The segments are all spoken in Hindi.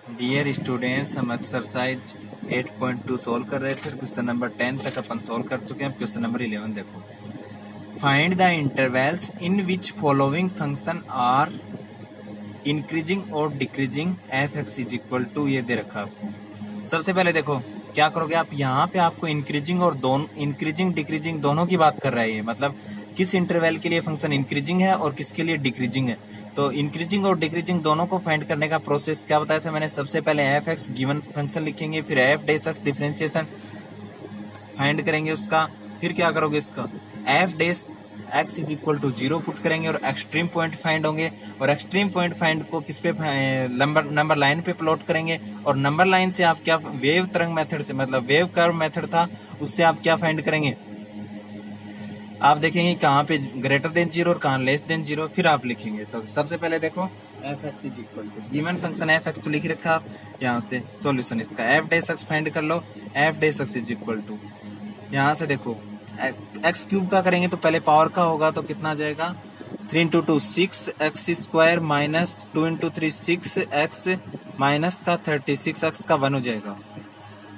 डियर स्टूडेंट्स, हम एक्सरसाइज 8.2 सोल्व कर रहे थे। क्वेश्चन नंबर 10 तक अपन सोल्व कर चुके हैं। क्वेश्चन नंबर 11 देखो, find the intervals in which following function are increasing और decreasing f x is equal to, ये दे रखा आपको। सबसे पहले देखो क्या करोगे आप, यहाँ पे आपको इंक्रीजिंग और इंक्रीजिंग डिक्रीजिंग दोनों की बात कर रहा है। मतलब किस इंटरवल के लिए फंक्शन इंक्रीजिंग है और किसके लिए डिक्रीजिंग है। तो इंक्रीजिंग और डिक्रीजिंग दोनों को फाइंड करने का प्रोसेस क्या बताया था मैंने। सबसे पहले एफ एक्स गिवन फंक्शन लिखेंगे, फिर f dash x differentiation find करेंगे उसका, फिर क्या करोगे इसका f dash x is equal to 0 put करेंगे और एक्सट्रीम पॉइंट फाइंड होंगे। और एक्सट्रीम पॉइंट फाइंड को किस पे, नंबर लाइन पे प्लॉट करेंगे। और नंबर लाइन से आप क्या वेव तरंग मेथड से, मतलब वेव कर्व मेथड था, उससे आप क्या फाइंड करेंगे। आप देखेंगे कहाँ पे ग्रेटर देन 0 और कहाँ लेस देन 0, फिर आप लिखेंगे। तो सबसे पहले देखो f x is equal to given function f x तो लिख रखा आप, यहाँ से सॉल्यूशन इसका एफ डेस एक्स फाइंड कर लो। F dash x is equal to, यहाँ से देखो एक्स क्यूब का करेंगे तो पहले पावर का होगा तो कितना आ जाएगा 3 into 2 6 x square minus 2 into 3 6 x minus का 36 एक्स का 1 हो जाएगा।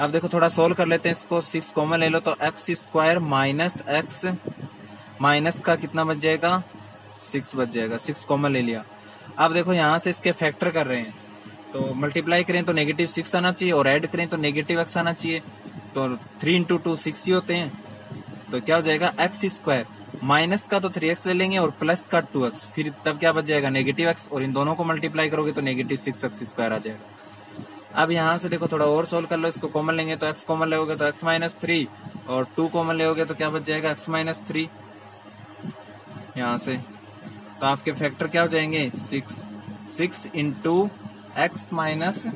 अब देखो थोड़ा सोल्व कर लेते हैं इसको, 6 कॉमन ले लो तो x square minus x minus का कितना बच जाएगा 6 बच जाएगा। 6 कॉमन ले लिया। अब देखो यहाँ से इसके फैक्टर कर रहे हैं तो मल्टीप्लाई करें तो नेगेटिव 6 आना चाहिए और ऐड करें तो नेगेटिव एक्स आना चाहिए। तो 3 इंटू 2 6 ही होते हैं, तो क्या हो जाएगा एक्स स्क्वायर माइनस का तो 3x ले लेंगे और प्लस का 2x, फिर तब क्या बच जाएगा नेगेटिव x, और इन दोनों को मल्टीप्लाई करोगे तो नेगेटिव 6x स्क्वायर आ जाएगा। अब यहाँ से देखो थोड़ा और सोल्व कर लो, इसको कॉमन लेंगे तो x कॉमन लेोगे तो x माइनस 3 और 2 कॉमन लेोगे तो क्या बच जाएगा x माइनस 3। यहाँ से तो आपके फैक्टर क्या हो जाएंगे 6 इंटू एक्स माइनस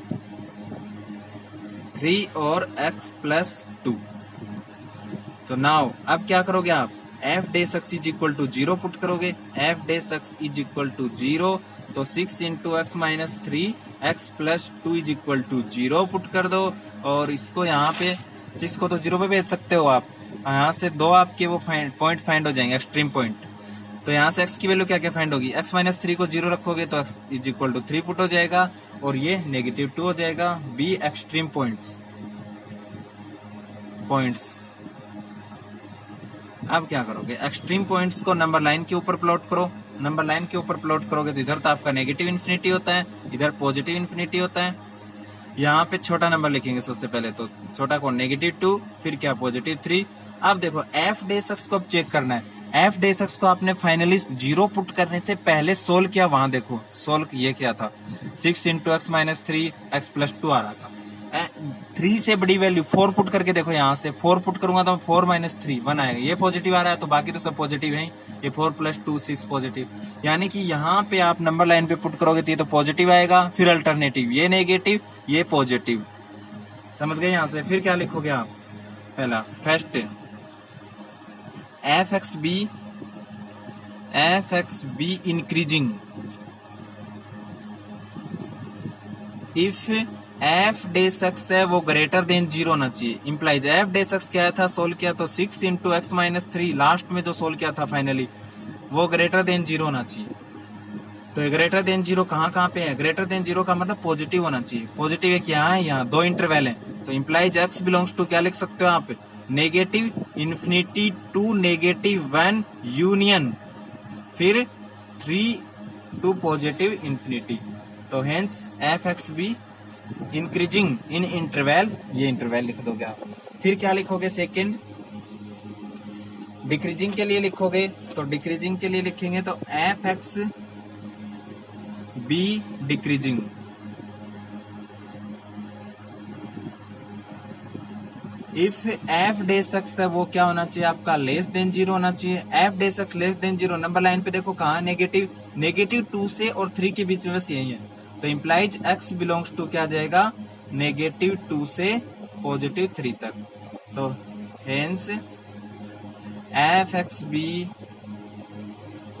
3 और x प्लस 2। तो नाउ अब क्या करोगे आप f dash x is equal to 0 put करोगे। F dash x is equal to 0 तो 6 into x minus 3 x plus 2 is equal to 0 put कर दो। और इसको यहाँ पे 6 को तो 0 पे भेज सकते हो आप, यहाँ से दो आपके वो पॉइंट फाइंड हो जाएंगे एक्सट्रीम पॉइंट। तो यहाँ से x की वैल्यू क्या क्या फाइंड होगी, x माइनस 3 को 0 रखोगे तो x is equal to 3 put हो जाएगा और ये नेगेटिव 2 हो जाएगा। B extreme points. अब क्या करोगे एक्सट्रीम पॉइंट्स को नंबर लाइन के ऊपर प्लॉट करो। नंबर लाइन के ऊपर प्लॉट करोगे तो इधर तो आपका नेगेटिव इन्फिनिटी होता है, इधर पॉजिटिव इन्फिनिटी होता है। यहाँ पे छोटा नंबर लिखेंगे सबसे पहले, तो छोटा को नेगेटिव 2 फिर क्या पॉजिटिव 3। अब देखो एफ डेस एक्स को अब चेक करना है। एफ डेस एक्स को आपने फाइनली 0 पुट करने से पहले सोल्व किया, वहां देखो सोल्व ये क्या था 6 into x minus 3 x plus 2 आ रहा था। 3 से बड़ी वैल्यू 4 पुट करके देखो, यहाँ से 4 पुट करूंगा तो 4 माइनस 3 1 आएगा। ये पॉजिटिव आ रहा है तो बाकी तो सब पॉजिटिव है। ये 4 प्लस 2 6 पॉजिटिव, यानी कि यहाँ पे आप नंबर लाइन पे पुट करोगे तो ये तो पॉजिटिव आएगा, फिर अल्टरनेटिव ये नेगेटिव ये पॉजिटिव। समझ गए। यहाँ से फिर क्या लिखोगे आप, पहला first f x be increasing if f dash x है वो ग्रेटर देन 0 होना चाहिए। इंप्लाइज एफ डेस एक्स क्या था, सोल्व किया तो 6 इंटू एक्स माइनस 3 लास्ट में जो सोल्व किया था फाइनली वो ग्रेटर देन 0 होना चाहिए। तो ग्रेटर देन 0 कहाँ पे है, ग्रेटर देन 0 का मतलब पॉजिटिव होना चाहिए। पॉजिटिव है क्या है, यहाँ 2 इंटरवल है तो इंप्लाइज एक्स बिलोंग्स टू क्या लिख सकते हो आप, negative infinity to negative 1 union फिर 3 टू पॉजिटिव इन्फिनिटी। तो hence f x be increasing in interval, ये इंटरवल लिख दोगे आप। फिर क्या लिखोगे सेकंड डिक्रीजिंग के लिए लिखोगे, तो डिक्रीजिंग के लिए लिखेंगे तो f x be decreasing if f dash x है वो क्या होना चाहिए आपका लेस देन 0 होना चाहिए। F dash x less than 0 number line पे देखो कहाँ नेगेटिव 2 से और 3 के बीच में बस यही है। तो इंप्लाइज एक्स बिलोंग्स टू क्या जाएगा नेगेटिव 2 से पॉजिटिव 3 तक। तो hence f x be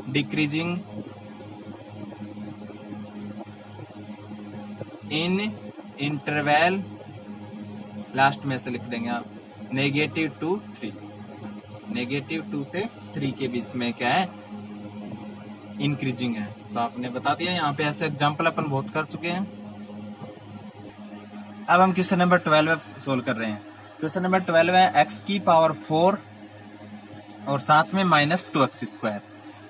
decreasing in interval, last में से लिख देंगे आप नेगेटिव 2 3, नेगेटिव 2 से 3 के बीच में क्या है इंक्रीजिंग है। तो आपने बता दिया। यहाँ पे ऐसे एग्जाम्पल अपन बहुत कर चुके हैं। अब हम क्वेश्चन नंबर 12 सोल्व कर रहे हैं। क्वेश्चन नंबर 12 है x की पावर 4 और साथ में माइनस 2x²।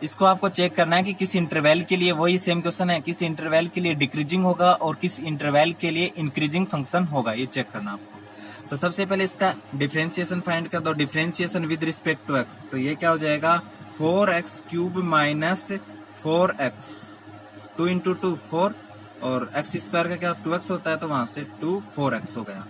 इसको आपको चेक करना है कि किस इंटरवल के लिए, वही सेम क्वेश्चन है, किस इंटरवल के लिए डिक्रीजिंग होगा और किस इंटरवल के लिए इंक्रीजिंग फंक्शन होगा, ये चेक करना आपको। तो सबसे पहले इसका डिफरेंशिएशन फाइंड कर दो। Differentiation with respect to x, तो ये क्या हो जाएगा 4x³ माइनस 4x, 2 इंटू 2 4 और x² का क्या 2x होता है, तो वहां से 2 4x हो गया।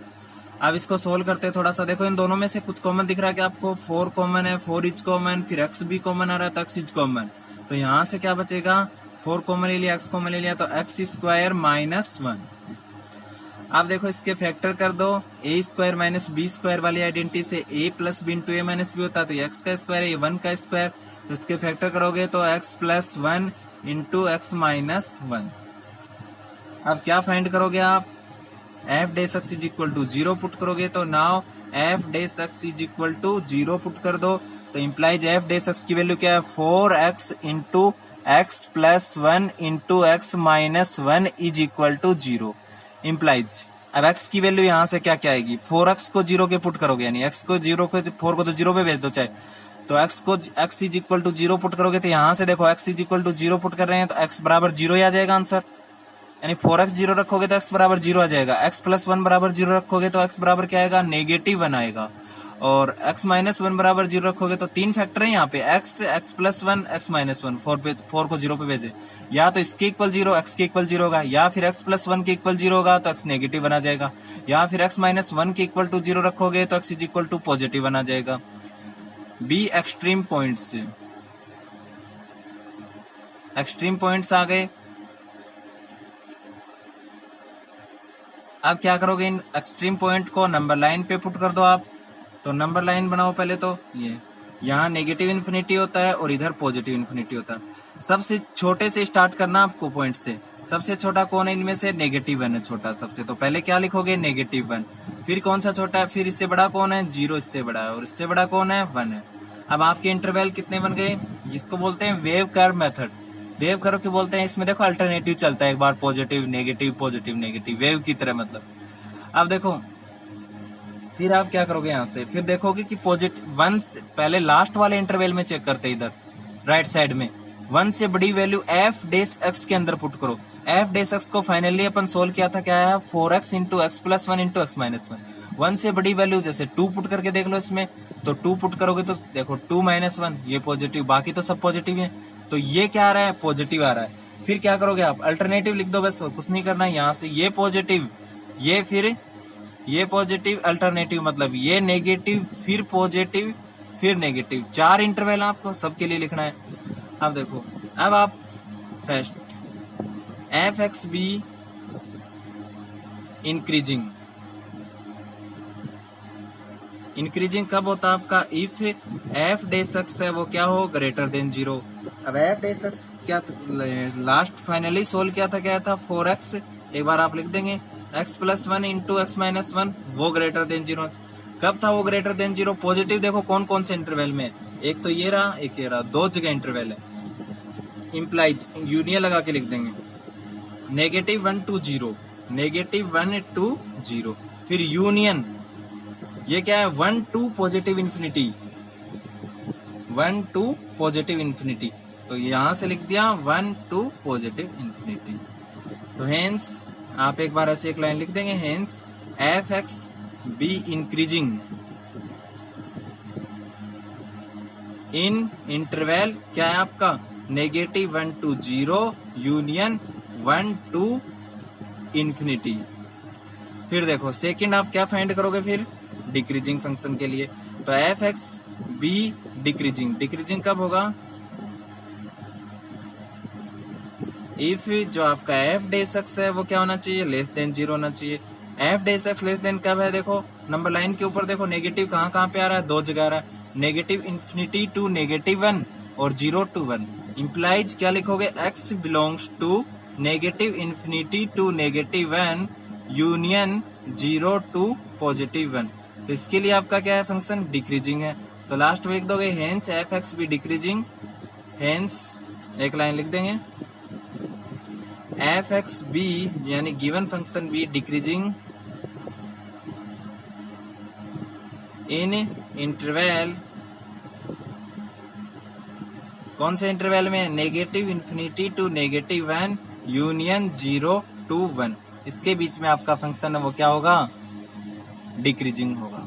अब इसको सोल्व करते हैं थोड़ा सा। देखो इन दोनों में से कुछ कॉमन दिख रहा है कि आपको 4 कॉमन है, 4 इज कॉमन, फिर x भी कॉमन आ रहा है तो x इज कॉमन। तो यहाँ से क्या बचेगा 4 कॉमन ले लिया, x कॉमन ले लिया, तो x² माइनस 1। अब देखो इसके फैक्टर कर दो, a² माइनस b² वाली आइडेंटिटी से a plus b into a minus b होता है, तो ये x का स्क्वायर है, ये 1 का स्क्वायर, तो इसके फैक्टर करोगे तो x plus 1 into x minus 1। अब क्या फाइंड करोगे आप, f dash x is equal to 0 put करोगे, तो now f dash x is equal to 0 put कर दो, तो इम्प्लाइज f डैश x की वैल्यू क्या है 4x into x plus 1 into x minus 1 is equal to 0 implies. अब x की वैल्यू यहाँ से क्या क्या आएगी, 4x को 0 के पुट करोगे, यानी x को 0 को 4 को तो 0 पे भेज दो चाहे, तो x is equal to 0 put करोगे, तो यहाँ से देखो x is equal to 0 put कर रहे हैं, तो x बराबर 0 ही आ जाएगा आंसर, यानी 4x 0 रखोगे तो x बराबर 0 आ जाएगा। x प्लस 1 बराबर 0 रखोगे तो x बराबर क्या आएगा नेगेटिव 1 आएगा, और x माइनस 1 बराबर 0 रखोगे तो 3 फैक्टर है यहाँ पे, x प्लस 1 x माइनस 1, 4 को 0 पे भेजे, या तो इसके इक्वल 0 x के इक्वल 0 होगा, या फिर x प्लस 1 के इक्वल 0 होगा तो x नेगेटिव 1 आ जाएगा, या फिर x माइनस 1 के इक्वल टू 0 रखोगे तो x is equal to positive 1 आ जाएगा। B extreme points, extreme points आ गए। अब क्या करोगे, इन एक्सट्रीम पॉइंट को नंबर लाइन पे पुट कर दो आप, तो नंबर लाइन बनाओ पहले, तो ये यहाँ नेगेटिव इन्फिनिटी होता है और इधर पॉजिटिव इन्फिनिटी होता है। सबसे छोटे से स्टार्ट करना आपको पॉइंट से, सबसे छोटा कौन है इनमें से, नेगेटिव 1 है छोटा सबसे, तो पहले क्या लिखोगे नेगेटिव 1, फिर कौन सा छोटा है, फिर इससे बड़ा कौन है 0 इससे बड़ा है, और इससे बड़ा कौन है 1 है। अब आपके इंटरवल कितने बन गए, जिसको बोलते हैं wave curve method, wave curve के बोलते हैं, इसमें देखो अल्टरनेटिव चलता है, एक बार पॉजिटिव नेगेटिव वेव की तरह मतलब। अब देखो फिर आप क्या करोगे, यहाँ से फिर देखोगे कि पॉजिटिव 1 से पहले लास्ट वाले इंटरवल में चेक करते इधर राइट साइड में 1 से बड़ी वैल्यू f डैश x के अंदर पुट करो। f डैश x को फाइनली अपन सोल्व किया था, क्या है 4x into x plus 1 into x minus 1। 1 से बड़ी वैल्यू जैसे 2 पुट करके देख लो इसमें, तो 2 पुट करोगे तो देखो 2 माइनस 1 ये पॉजिटिव, बाकी तो सब पॉजिटिव है, तो ये क्या आ रहा है पॉजिटिव आ रहा है। फिर क्या करोगे आप अल्टरनेटिव लिख दो, बस और कुछ नहीं करना है। यहाँ से ये पॉजिटिव, ये फिर ये पॉजिटिव, अल्टरनेटिव मतलब ये नेगेटिव, फिर पॉजिटिव, फिर नेगेटिव, 4 इंटरवल आपको सबके लिए लिखना है। अब देखो, अब आप first f x be increasing, increasing कब होता है आपका, इफ एफ डैश एक्स है वो क्या हो ग्रेटर देन 0। अब एफ डैश एक्स क्या लास्ट फाइनली सोल्व किया था, क्या था 4x, एक बार आप लिख देंगे x plus 1 into x minus 1 वो ग्रेटर देन 0। कब था वो ग्रेटर देन 0, पॉजिटिव देखो कौन कौन से इंटरवल में, एक तो ये रहा एक ये रहा, 2 जगह इंटरवल है, इम्प्लाइज यूनियन लगा के लिख देंगे नेगेटिव 1 टू 0, नेगेटिव 1 टू 0, फिर यूनियन ये क्या है 1 to positive infinity, 1 to positive infinity, तो यहां से लिख दिया 1 टू पॉजिटिव इन्फिनिटी। तो हेंस आप एक बार ऐसे एक लाइन लिख देंगे, hence f x be increasing in interval क्या है आपका negative 1 to 0 union 1 to infinity. फिर देखो सेकंड आप क्या फाइंड करोगे फिर डिक्रीजिंग फंक्शन के लिए, तो f x be decreasing, decreasing कब होगा, इफ जो आपका एफ डैश एक्स है वो क्या होना चाहिए लेस देन 0 होना चाहिए। F dash x less then कब है, देखो नंबर लाइन के ऊपर देखो नेगेटिव कहाँ कहाँ पे आ रहा है, 2 जगह आ रहा है, नेगेटिव इन्फिनिटी टू नेगेटिव 1 और 0 टू 1, इंप्लाइज क्या लिखोगे x belongs to negative infinity to negative 1 union 0 to positive 1। तो इसके लिए आपका क्या है फंक्शन डिक्रीजिंग है, तो लास्ट में लिख दोगे hence f x be decreasing, hence एक लाइन लिख देंगे एफ एक्स बी यानी given function be decreasing in interval, कौन से इंटरवल में, negative infinity to negative 1 union 0 to 1, इसके बीच में आपका फंक्शन है वो क्या होगा, डिक्रीजिंग होगा।